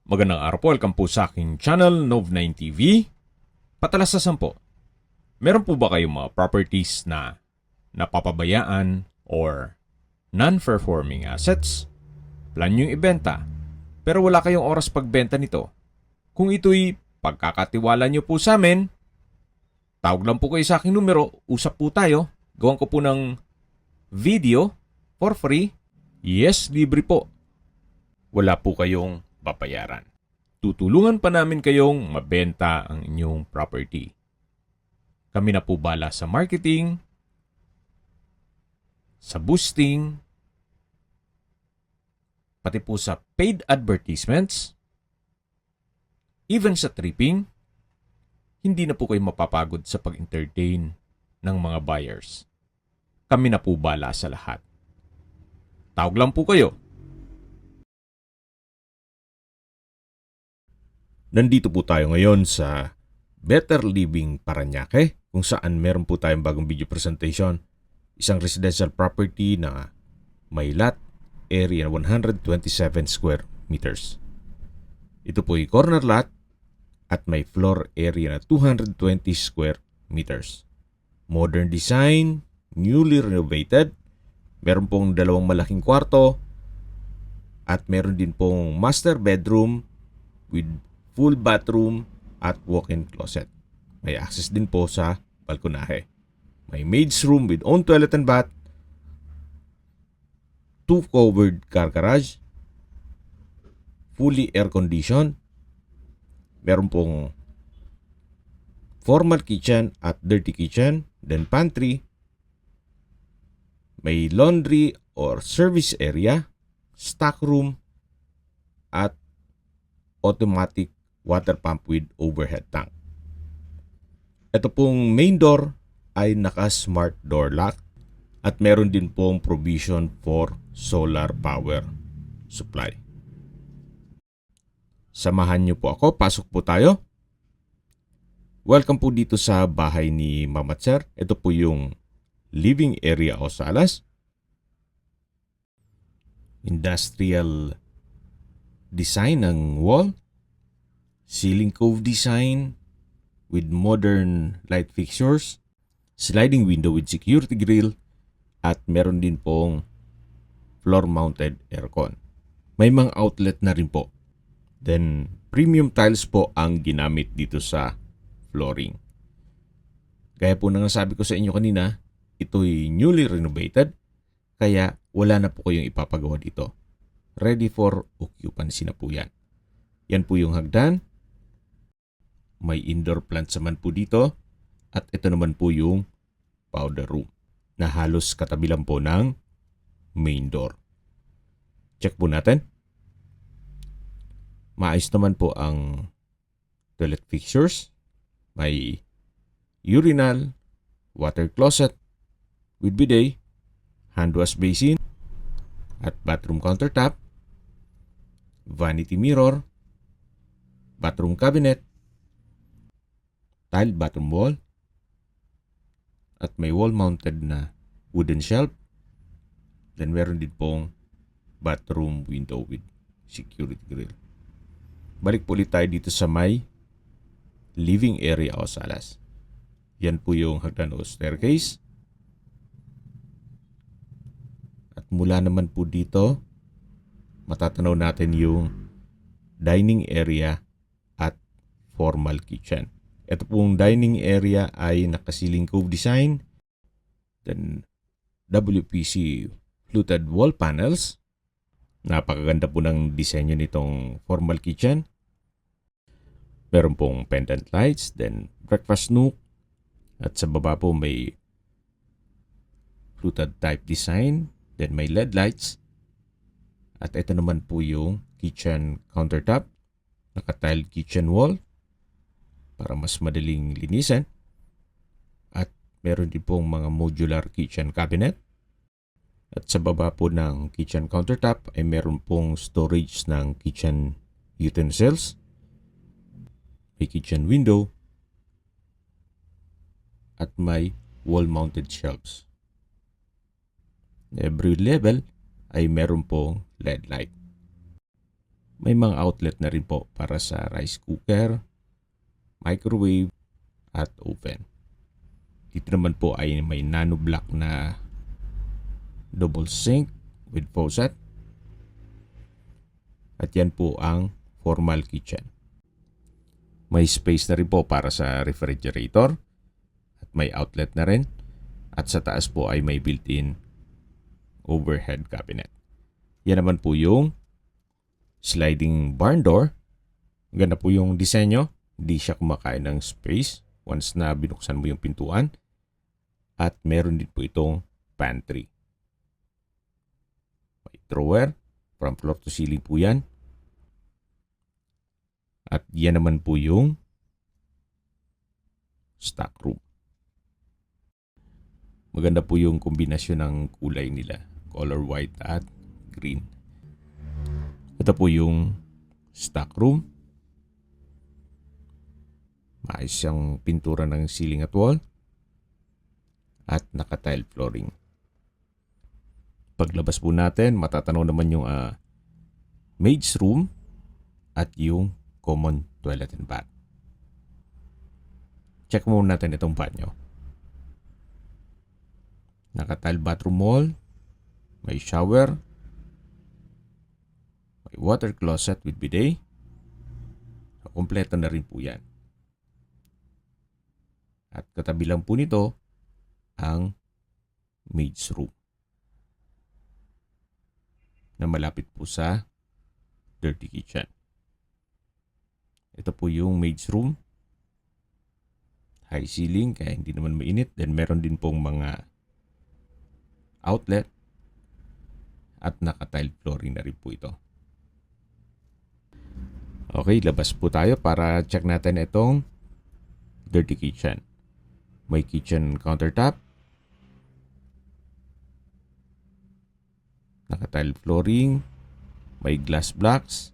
Magandang araw po, welcome po sa aking channel, Nov9 TV. Patalasasan po, meron po ba kayong mga properties na napapabayaan or non-performing assets? Plan nyo yung ibenta, pero wala kayong oras pagbenta nito. Kung ito'y pagkakatiwala nyo po sa amin, tawag lang po kayo sa aking numero, usap po tayo, gawan ko po ng video for free. Yes, libre po. Wala po kayong babayaran. Tutulungan pa namin kayong mabenta ang inyong property. Kami na po bala sa marketing, sa boosting, pati po sa paid advertisements, even sa tripping. Hindi na po kayo mapapagod sa pag-entertain ng mga buyers. Kami na po bala sa lahat. Tawag lang po kayo. Nandito po tayo ngayon sa Better Living Parañaque, kung saan meron po tayong bagong video presentation. Isang residential property na may lot area 127 square meters. Ito po ay corner lot at may floor area na 220 square meters. Modern design, newly renovated. Meron pong dalawang malaking kwarto at meron din pong master bedroom with full bathroom at walk-in closet. May access din po sa balkonahe. May maid's room with own toilet and bath, 2 covered car garage, fully air-conditioned. Meron pong formal kitchen at dirty kitchen, then pantry. May laundry or service area, stock room, at automatic water pump with overhead tank. Ito pong main door ay naka-smart door lock at meron din pong provision for solar power supply. Samahan niyo po ako, pasok po tayo. Welcome po dito sa bahay ni Mama Sir. Ito po yung living area o salas. Industrial design ng wall. Ceiling cove design with modern light fixtures, sliding window with security grill, at meron din pong floor-mounted aircon. May mga outlet na rin po. Then, premium tiles po ang ginamit dito sa flooring. Gaya po na sabi ko sa inyo kanina, ito'y newly renovated, kaya wala na po kayong ipapagawa dito. Ready for occupancy na po yan. Yan po yung hagdan. May indoor plants naman po dito. At ito naman po yung powder room na halos katabi lang po ng main door. Check po natin. Maayos naman po ang toilet fixtures. May urinal, water closet with bidet, hand wash basin, at bathroom countertop, vanity mirror, bathroom cabinet, tiled bathroom wall, at may wall-mounted na wooden shelf. Then meron din pong bathroom window with security grill. Balik po ulit tayo dito sa may living area o salas. Yan po yung hagdan o staircase. At mula naman po dito, matatanaw natin yung dining area at formal kitchen. Ito pong dining area ay naka-ceiling cove design, then WPC fluted wall panels. Napakaganda po ng disenyo nitong formal kitchen. Meron pong pendant lights, then breakfast nook, at sa baba po may fluted type design, then may LED lights. At ito naman po yung kitchen countertop, naka-tiled kitchen wall para mas madaling linisan. At meron din pong mga modular kitchen cabinet. At sa baba po ng kitchen countertop ay meron pong storage ng kitchen utensils. May kitchen window. At may wall-mounted shelves. Every level ay meron pong LED light. May mga outlet na rin po para sa rice cooker, microwave, at oven. Dito naman po ay may nano block na double sink with faucet. At yan po ang formal kitchen. May space na rin po para sa refrigerator at may outlet na rin. At sa taas po ay may built-in overhead cabinet. Yan naman po yung sliding barn door. Ganda po yung disenyo. Hindi siya kumakain ng space once na binuksan mo yung pintuan. At meron din po itong pantry. May drawer. From floor to ceiling po yan. At yan naman po yung stock room. Maganda po yung kombinasyon ng kulay nila. Color white at green. Ito po yung stock room. Maayos yung pintura ng ceiling at wall. At naka-tile flooring. Paglabas po natin, matatanaw naman yung maid's room at yung common toilet and bath. Check muna natin itong banyo. Naka-tile bathroom wall, may shower, may water closet with bidet. Kompleto na rin po yan. At katabi lang po nito ang maid's room na malapit po sa dirty kitchen. Ito po yung maid's room. High ceiling kaya hindi naman mainit. Then meron din pong mga outlet at naka-tile flooring na rin po ito. Okay, labas po tayo para check natin itong dirty kitchen. May kitchen countertop. Naka-tile flooring. May glass blocks.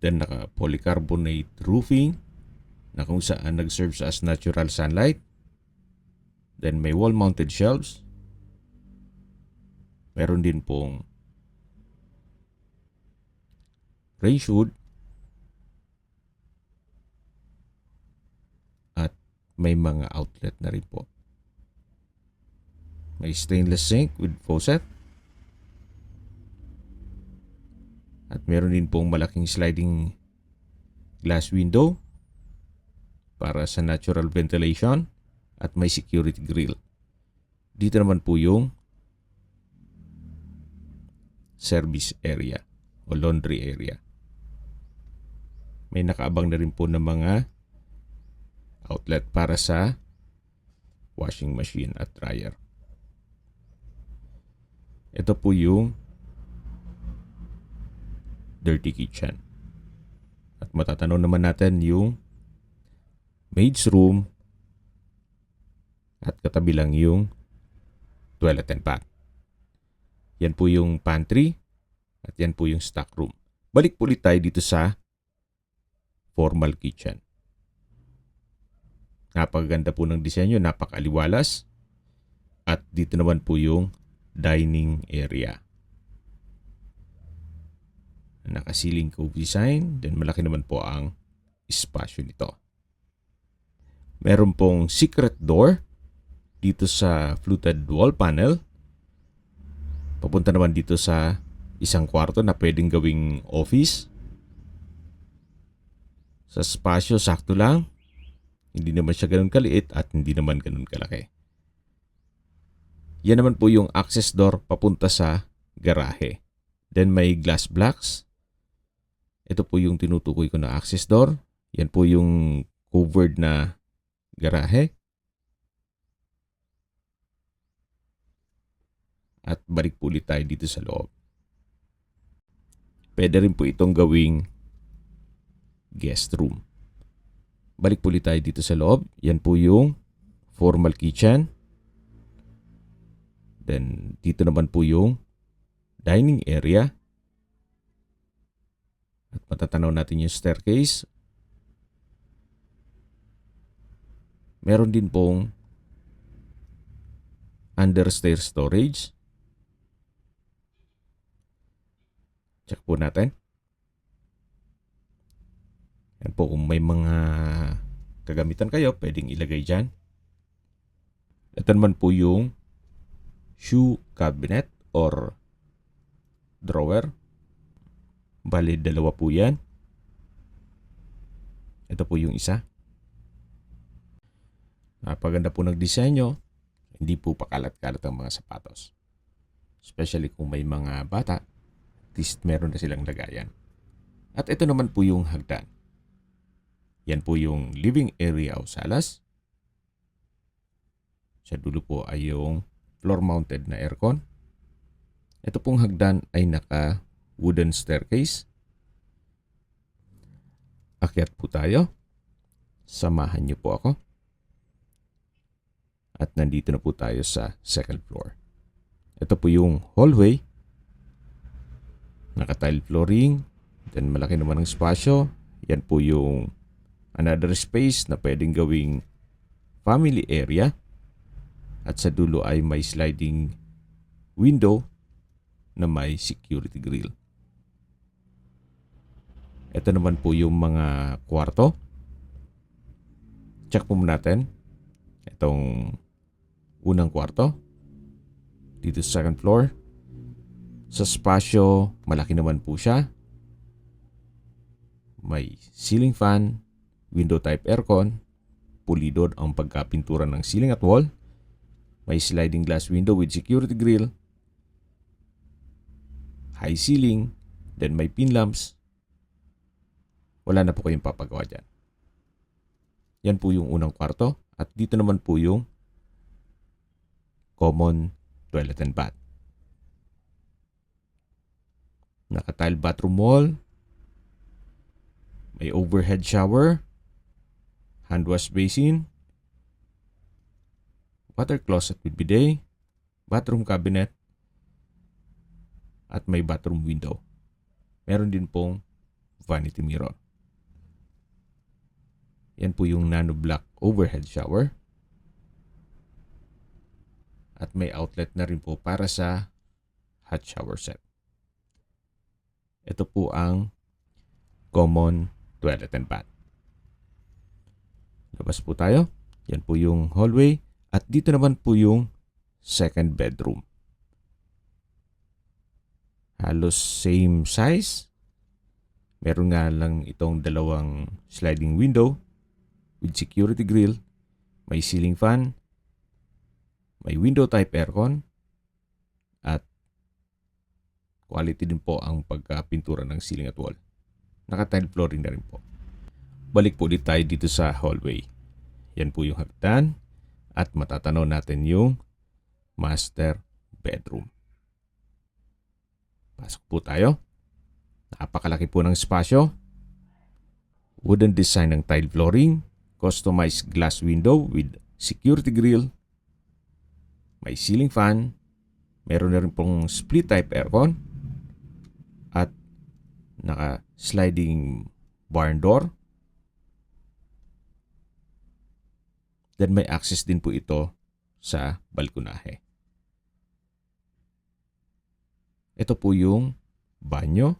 Then naka-polycarbonate roofing na kung saan nag-serves as natural sunlight. Then may wall-mounted shelves. Meron din pong range hood. At may mga outlet na rin po. May stainless sink with faucet. At meron din pong malaking sliding glass window para sa natural ventilation at may security grill. Dito naman po yung service area o laundry area. May nakaabang na rin po ng mga outlet para sa washing machine at dryer. Ito po yung dirty kitchen. At matatanaw naman natin yung maid's room at katabi lang yung toilet and bath. Yan po yung pantry at yan po yung stock room. Balik po ulit tayo dito sa formal kitchen. Napakaganda po ng disenyo, napakaliwalas. At dito naman po yung dining area. Naka-ceiling cove design. Then malaki naman po ang espasyo nito. Meron pong secret door dito sa fluted wall panel. Papunta naman dito sa isang kwarto na pwedeng gawing office. Sa espasyo, sakto lang. Hindi naman siya ganun kaliit at hindi naman ganun kalaki. Yan naman po yung access door papunta sa garahe. Then may glass blocks. Ito po yung tinutukoy ko na access door. Yan po yung covered na garahe. At balik po ulit tayo dito sa loob. Pwede rin po itong gawing guest room. Balik po ulit tayo dito sa loob. Yan po yung formal kitchen. Then dito naman po yung dining area. At matatanaw natin yung staircase. Meron din pong understairs storage. Check po natin. po kung may mga kagamitan kayo, pwedeng ilagay dyan. Ito naman po yung shoe cabinet or drawer. Bali, dalawa po yan. Ito po yung isa. Napaganda po ng disenyo. Hindi po pakalat-kalat ang mga sapatos. Especially kung may mga bata, at least meron na silang lagayan. At ito naman po yung hagdan. Yan po yung living area o salas. Sa dulo po ay yung floor-mounted na aircon. Ito pong hagdan ay naka-wooden staircase. Akyat po tayo. Samahan niyo po ako. At nandito na po tayo sa second floor. Ito po yung hallway. Naka-tile flooring. Then malaki naman ang spasyo. Yan po yung another space na pwedeng gawing family area. At sa dulo ay may sliding window na may security grill. Ito naman po yung mga kwarto. Check po natin itong unang kwarto. Dito sa second floor. Sa spasyo, malaki naman po siya. May ceiling fan, window type aircon, pulido ang pagkapintura ng ceiling at wall. May sliding glass window with security grill, high ceiling, then may pin lamps. Wala na po kayong papagawa dyan. Yan po yung unang kwarto. At dito naman po yung common toilet and bath. Naka-tile bathroom wall. May overhead shower, hand wash basin, water closet with bidet, bathroom cabinet, at may bathroom window. Meron din pong vanity mirror. Yan po yung nano black overhead shower. At may outlet na rin po para sa hot shower set. Ito po ang common toilet and bath. Labas po tayo. Yan po yung hallway. At dito naman po yung second bedroom. Halos same size. Meron nga lang itong dalawang sliding window with security grill. May ceiling fan. May window type aircon. At quality din po ang pagkapintura ng ceiling at wall. Naka-tile flooring na rin po. Balik po ulit tayo dito sa hallway. Yan po yung hagdan. At matatanaw natin yung master bedroom. Pasok po tayo. Napakalaki po ng spasyo. Wooden design ng tile flooring. Customized glass window with security grill. May ceiling fan. Meron na rin pong split type aircon. At naka-sliding barn door. Then may access din po ito sa balkonahe. Ito po yung banyo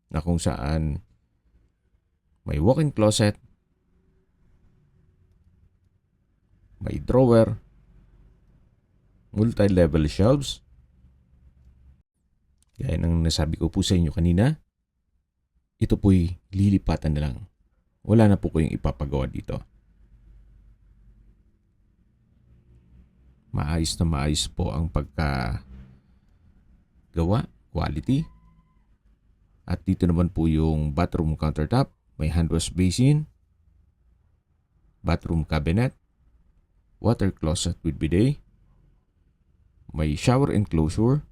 na kung saan may walk-in closet, may drawer, multi-level shelves. Gaya ng nasabi ko po sa inyo kanina, ito po'y lilipatan na lang. Wala na po kayong ipapagawa dito. Maayos na maayos po ang pagkagawa, quality. At dito naman po yung bathroom countertop, may hand wash basin, bathroom cabinet, water closet with bidet, may shower enclosure,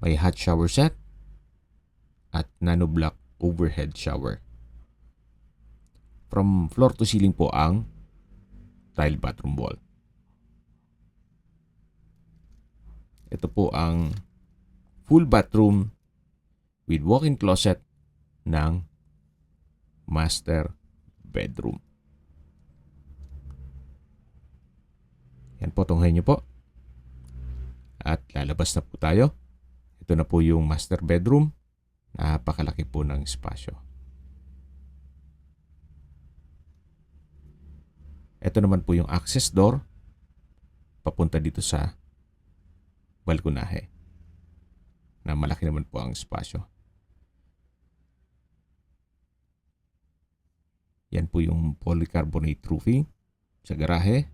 may hot shower set, at nano block overhead shower. From floor to ceiling po ang tile bathroom wall. Ito po ang full bathroom with walk-in closet ng master bedroom. Yan po, tunghayin nyo po. At lalabas na po tayo. Ito na po yung master bedroom. Napakalaki po ng espasyo. Ito naman po yung access door papunta dito sa balkonahe na malaki naman po ang espasyo. Yan po yung polycarbonate roofing sa garahe.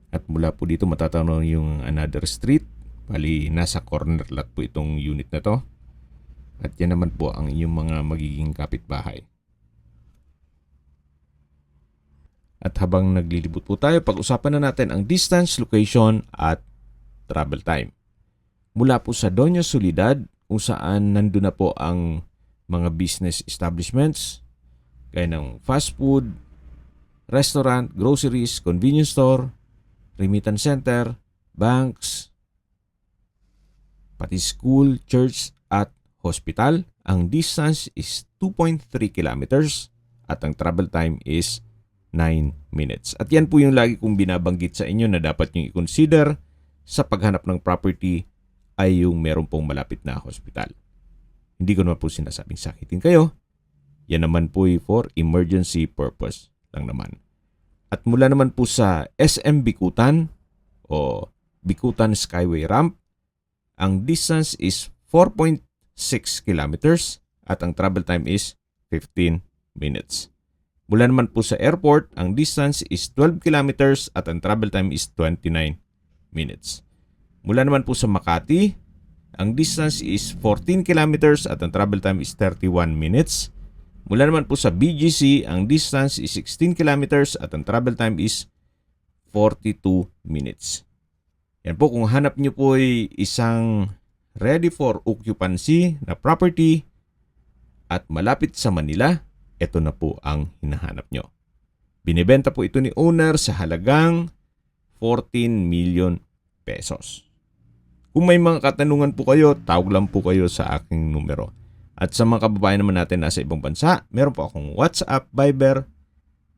At mula po dito matatanaw yung another street. Bali, nasa corner lot po itong unit na to. At yan naman po ang inyong mga magiging kapitbahay. At habang naglilibot po tayo, pag-usapan na natin ang distance, location, at travel time. Mula po sa Doña Soledad, kung saan nandun na po ang mga business establishments, gaya ng fast food, restaurant, groceries, convenience store, remittance center, banks, pati school, church, at hospital. Ang distance is 2.3 kilometers at ang travel time is 9 minutes. At yan po yung lagi kong binabanggit sa inyo na dapat nyo i-consider sa paghanap ng property ay yung meron pong malapit na hospital. Hindi ko naman po sinasabing sakitin kayo. Yan naman po for emergency purpose lang naman. At mula naman po sa SM Bikutan o Bikutan Skyway Ramp, ang distance is 4.6 kilometers at ang travel time is 15 minutes. Mula naman po sa airport, ang distance is 12 kilometers at ang travel time is 29 minutes. Mula naman po sa Makati, ang distance is 14 kilometers at ang travel time is 31 minutes. Mula naman po sa BGC, ang distance is 16 kilometers at ang travel time is 42 minutes. Yan po, kung hanap nyo po ay isang ready for occupancy na property at malapit sa Manila, ito na po ang hinahanap nyo. Binibenta po ito ni owner sa halagang 14 million pesos. Kung may mga katanungan po kayo, tawag lang po kayo sa aking numero. At sa mga kababayan naman natin nasa ibang bansa, meron po akong WhatsApp, Viber,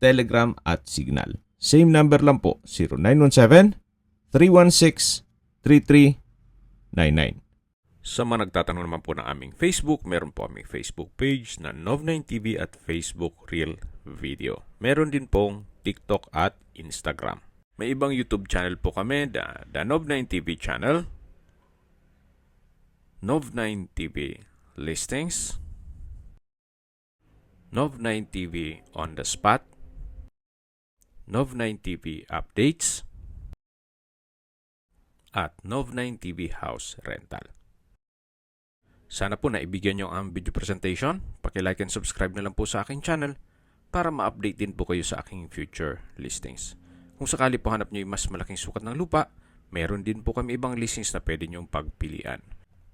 Telegram at Signal. Same number lang po, 0917-316-3399. Sa mga nagtatanong naman po ng aming Facebook, meron po aming Facebook page na Nov9TV at Facebook Real Video. Meron din pong TikTok at Instagram. May ibang YouTube channel po kami, the Nov9TV channel, Nov9TV Listings, Nov9TV On The Spot, Nov9TV Updates, at Nov9TV House Rental. Sana po naibigyan nyo ang video presentation. Paki-like and subscribe na lang po sa aking channel para ma-update din po kayo sa aking future listings. Kung sakali po hanap nyo yung mas malaking sukat ng lupa, meron din po kami ibang listings na pwede nyong pagpilian.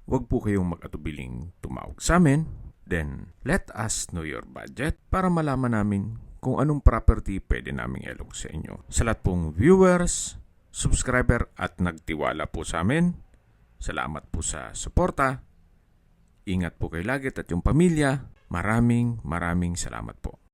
Huwag po kayong mag-atubiling tumawag sa amin. Then, let us know your budget para malaman namin kung anong property pwede naming ilog sa inyo. Sa lahat pong viewers, subscriber at nagtiwala po sa amin, salamat po sa suporta. Ingat po kayo lagi at yung pamilya. Maraming salamat po.